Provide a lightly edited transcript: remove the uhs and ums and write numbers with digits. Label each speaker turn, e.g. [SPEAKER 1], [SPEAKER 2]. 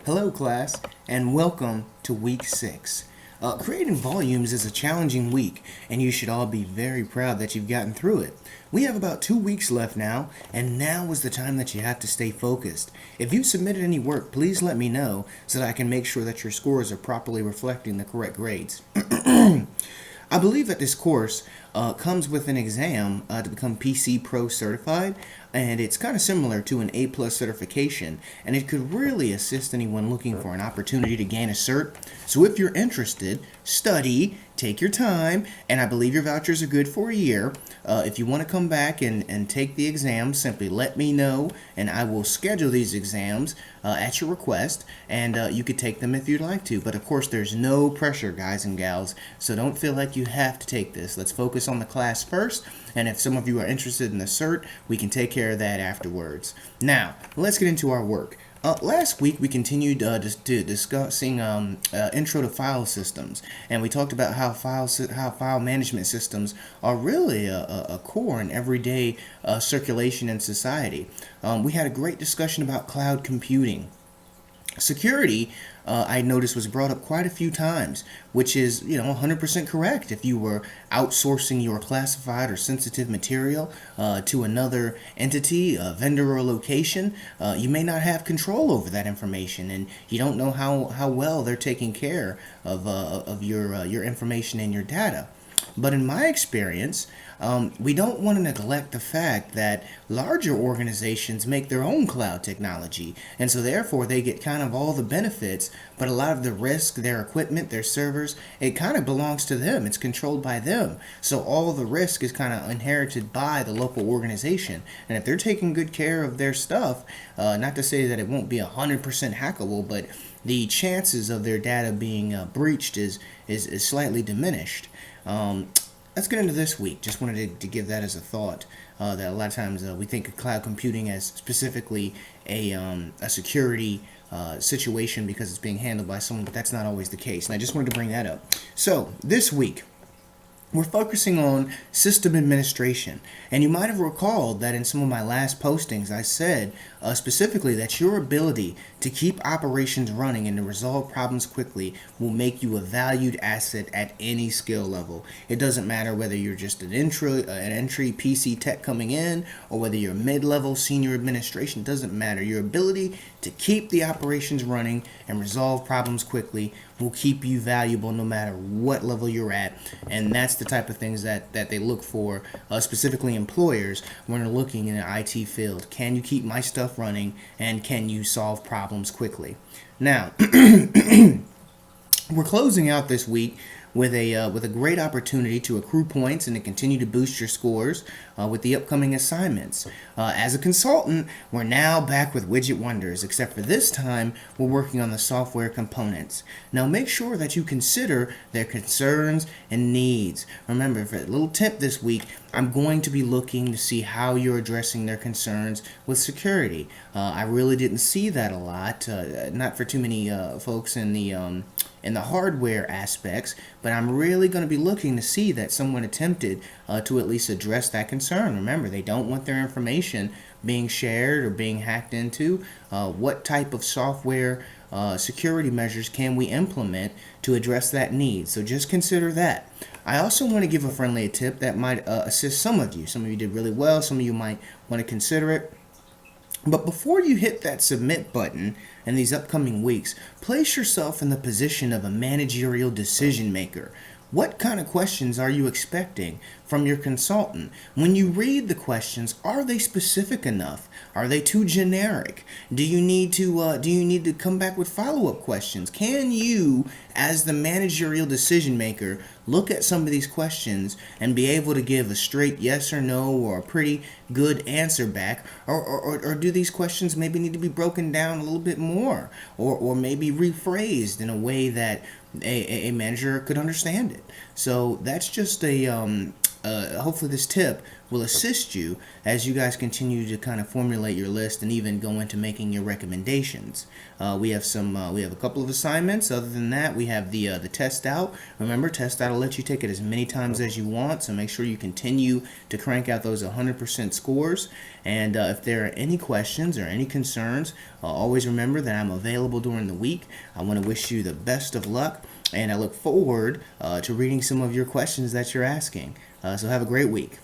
[SPEAKER 1] Hello, class, and welcome to week 6. Creating volumes is a challenging week, and you should all be very proud that you've gotten through it. We have about 2 weeks left now, and now is the time that you have to stay focused. If you submitted any work, please let me know so that I can make sure that your scores are properly reflecting the correct grades. I believe that this course comes with an exam to become PC Pro certified, and it's kind of similar to an A plus certification, and it could really assist anyone looking for an opportunity to gain a cert. So if you're interested, study, take your time, and I believe your vouchers are good for a year. If you want to come back and take the exam, simply let me know, and I will schedule these exams at your request, and you could take them if you'd like to. But of course, there's no pressure, guys and gals, so don't feel like you have to take this. Let's focus on the class first, and if some of you are interested in the cert, we can take care of that afterwards. Now, let's get into our work. Last week we continued discussing intro to file systems, and we talked about how file management systems are really a core in everyday circulation in society. We had a great discussion about cloud computing. Security, I noticed, was brought up quite a few times, which is 100% correct. If you were outsourcing your classified or sensitive material to another entity, a vendor or location, you may not have control over that information, and you don't know how well they're taking care of your information and your data. But in my experience, we don't want to neglect the fact that larger organizations make their own cloud technology, and so therefore they get kind of all the benefits, but a lot of the risk, their equipment, their servers, it kind of belongs to them. It's controlled by them. So all the risk is kind of inherited by the local organization. And if they're taking good care of their stuff, not to say that it won't be 100% hackable, but the chances of their data being breached is slightly diminished. Let's get into this week. Just wanted to give that as a thought. That a lot of times we think of cloud computing as specifically a security situation because it's being handled by someone, but that's not always the case. And I just wanted to bring that up. So this week, we're focusing on system administration. And you might have recalled that in some of my last postings, I said specifically that your ability to keep operations running and to resolve problems quickly will make you a valued asset at any skill level. It doesn't matter whether you're just an entry PC tech coming in or whether you're mid-level senior administration. It doesn't matter. Your ability to keep the operations running and resolve problems quickly will keep you valuable no matter what level you're at. And that's the type of things that they look for, specifically employers, when they're looking in an IT field. Can you keep my stuff running, and can you solve problems quickly? Now, we're closing out this week with a great opportunity to accrue points and to continue to boost your scores with the upcoming assignments. As a consultant, we're now back with Widget Wonders, except for this time we're working on the software components. Now make sure that you consider their concerns and needs. Remember, for a little tip this week, I'm going to be looking to see how you're addressing their concerns with security. I really didn't see that a lot, not for too many folks in the hardware aspects, but I'm really going to be looking to see that someone attempted to at least address that concern. Remember, they don't want their information being shared or being hacked into. What type of software security measures can we implement to address that need? So just consider that. I also want to give a friendly tip that might assist some of you. Some of you did really well. Some of you might want to consider it. But before you hit that submit button in these upcoming weeks, place yourself in the position of a managerial decision maker. What kind of questions are you expecting from your consultant? When you read the questions, are they specific enough? Are they too generic? Do you need to come back with follow-up questions? Can you, as the managerial decision maker, look at some of these questions and be able to give a straight yes or no or a pretty good answer back? Or do these questions maybe need to be broken down a little bit more, or maybe rephrased in a way that a manager could understand it? So that's just a hopefully this tip will assist you as you guys continue to kind of formulate your list and even go into making your recommendations. We have a couple of assignments. Other than that, we have the test out. Remember, test out will let you take it as many times as you want, so make sure you continue to crank out those 100% scores. And if there are any questions or any concerns, always remember that I'm available during the week. I want to wish you the best of luck, and I look forward to reading some of your questions that you're asking. So have a great week.